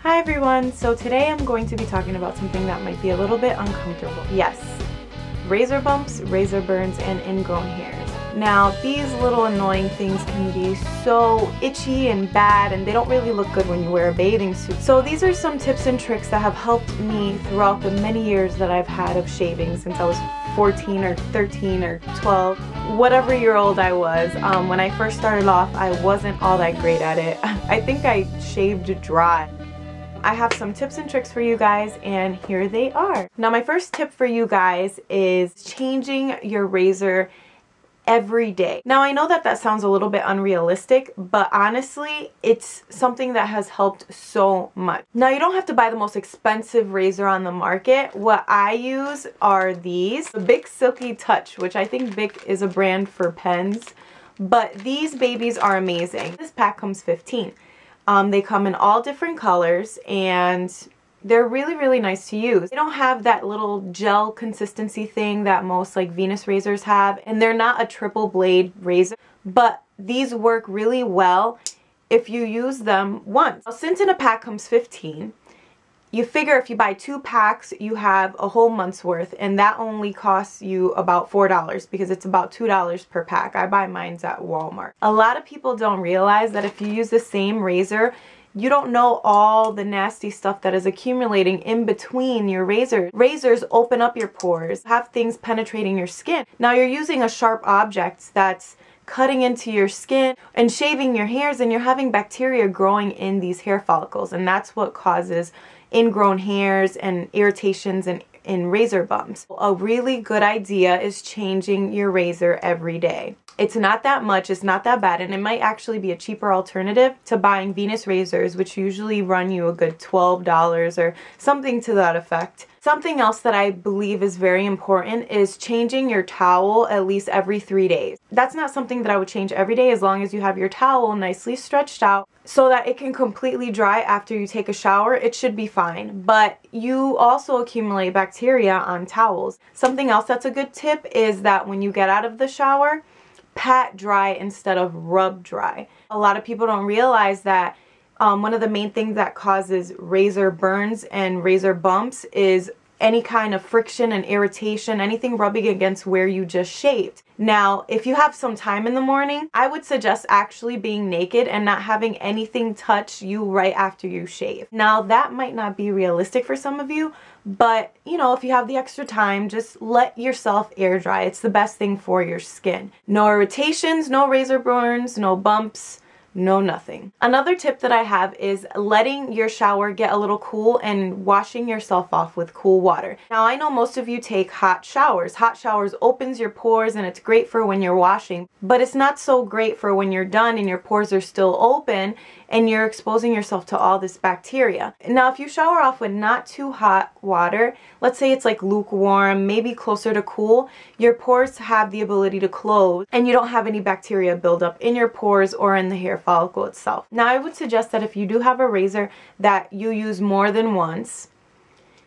Hi everyone, so today I'm going to be talking about something that might be a little bit uncomfortable. Yes, razor bumps, razor burns, and ingrown hairs. Now these little annoying things can be so itchy and bad, and they don't really look good when you wear a bathing suit. So these are some tips and tricks that have helped me throughout the many years that I've had of shaving since I was 14 or 13 or 12, whatever year old I was. When I first started off, I wasn't all that great at it. I think I shaved dry. I have some tips and tricks for you guys, and here they are. Now my first tip for you guys is changing your razor every day. Now I know that sounds a little bit unrealistic, but honestly it's something that has helped so much. Now you don't have to buy the most expensive razor on the market. What I use are these, the Bic Silky Touch, which I think Bic is a brand for pens, but these babies are amazing. This pack comes 15. They come in all different colors and they're really nice to use. They don't have that little gel consistency thing that most like Venus razors have, and they're not a triple blade razor, but these work really well if you use them once. Now, since in a pack comes 15, you figure if you buy 2 packs, you have a whole month's worth, and that only costs you about $4 because it's about $2 per pack. I buy mine at Walmart. A lot of people don't realize that if you use the same razor, you don't know all the nasty stuff that is accumulating in between your razors. Razors open up your pores, have things penetrating your skin. Now you're using a sharp object that's cutting into your skin and shaving your hairs, and you're having bacteria growing in these hair follicles, and that's what causes ingrown hairs and irritations and in razor bumps. A really good idea is changing your razor every day. It's not that much, it's not that bad, and it might actually be a cheaper alternative to buying Venus razors, which usually run you a good $12 or something to that effect. Something else that I believe is very important is changing your towel at least every 3 days. That's not something that I would change every day, as long as you have your towel nicely stretched out so that it can completely dry after you take a shower. It should be fine, but you also accumulate bacteria on towels. Something else that's a good tip is that when you get out of the shower, pat dry instead of rub dry. A lot of people don't realize that one of the main things that causes razor burns and razor bumps is any kind of friction and irritation, anything rubbing against where you just shaved. Now, if you have some time in the morning, I would suggest actually being naked and not having anything touch you right after you shave. Now, that might not be realistic for some of you, but you know, if you have the extra time, just let yourself air dry. It's the best thing for your skin. No irritations, no razor burns, no bumps, no nothing. Another tip that I have is letting your shower get a little cool and washing yourself off with cool water. Now I know most of you take hot showers. Hot showers opens your pores and it's great for when you're washing, but it's not so great for when you're done and your pores are still open and you're exposing yourself to all this bacteria. Now if you shower off with not too hot water, let's say it's like lukewarm, maybe closer to cool, your pores have the ability to close and you don't have any bacteria build up in your pores or in the hair follicle itself. Now I would suggest that if you do have a razor that you use more than once,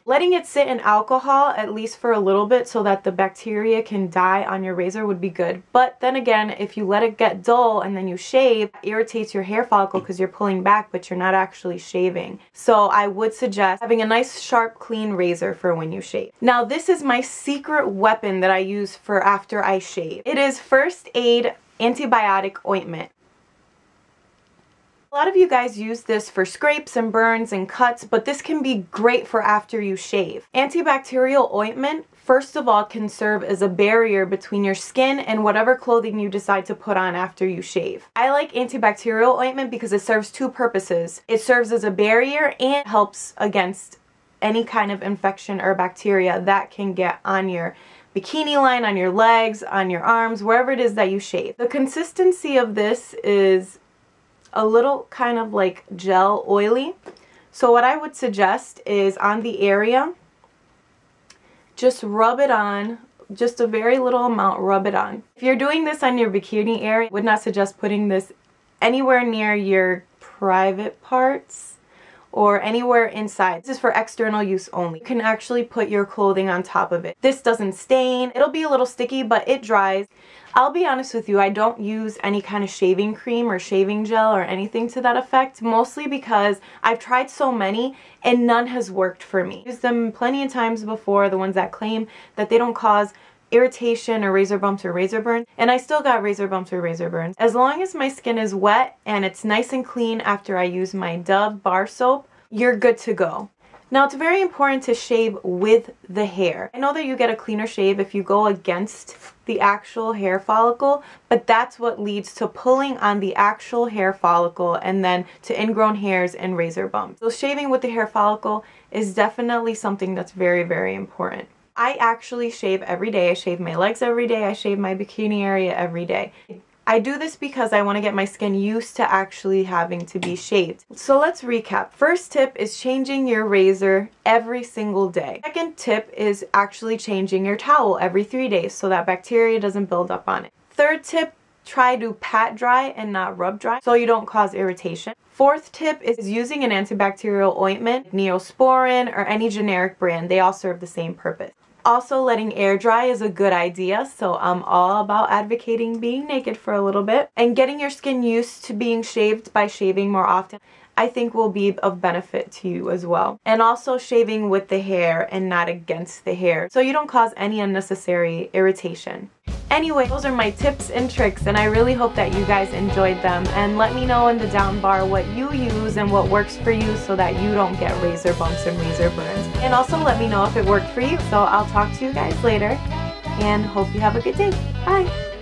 letting it sit in alcohol at least for a little bit so that the bacteria can die on your razor would be good. But then again, if you let it get dull and then you shave, it irritates your hair follicle because you're pulling back but you're not actually shaving. So I would suggest having a nice sharp clean razor for when you shave. Now this is my secret weapon that I use for after I shave. It is First Aid Antibiotic Ointment. A lot of you guys use this for scrapes and burns and cuts, but this can be great for after you shave. Antibacterial ointment, first of all, can serve as a barrier between your skin and whatever clothing you decide to put on after you shave. I like antibacterial ointment because it serves 2 purposes. It serves as a barrier and helps against any kind of infection or bacteria that can get on your bikini line, on your legs, on your arms, wherever it is that you shave. The consistency of this is a little kind of like gel oily. So what I would suggest is on the area, just rub it on, just a very little amount, rub it on. If you're doing this on your bikini area, I would not suggest putting this anywhere near your private parts or anywhere inside. This is for external use only. You can actually put your clothing on top of it. This doesn't stain. It'll be a little sticky, but it dries. I'll be honest with you, I don't use any kind of shaving cream or shaving gel or anything to that effect, mostly because I've tried so many and none has worked for me. I've used them plenty of times before, the ones that claim that they don't cause irritation or razor bumps or razor burns, and I still got razor bumps or razor burns. As long as my skin is wet and it's nice and clean after I use my Dove bar soap, you're good to go. Now, it's very important to shave with the hair. I know that you get a cleaner shave if you go against the actual hair follicle, but that's what leads to pulling on the actual hair follicle and then to ingrown hairs and razor bumps. So shaving with the hair follicle is definitely something that's very, very important. I actually shave every day. I shave my legs every day. I shave my bikini area every day. I do this because I want to get my skin used to actually having to be shaved. So let's recap. First tip is changing your razor every single day. Second tip is actually changing your towel every 3 days so that bacteria doesn't build up on it. Third tip, try to pat dry and not rub dry so you don't cause irritation. Fourth tip is using an antibacterial ointment, Neosporin, or any generic brand. They all serve the same purpose. Also, letting air dry is a good idea, so I'm all about advocating being naked for a little bit. And getting your skin used to being shaved by shaving more often, I think will be of benefit to you as well. And also shaving with the hair and not against the hair, so you don't cause any unnecessary irritation. Anyway, those are my tips and tricks, and I really hope that you guys enjoyed them. And let me know in the down bar what you use and what works for you so that you don't get razor bumps and razor burns. And also let me know if it worked for you. So I'll talk to you guys later and hope you have a good day. Bye!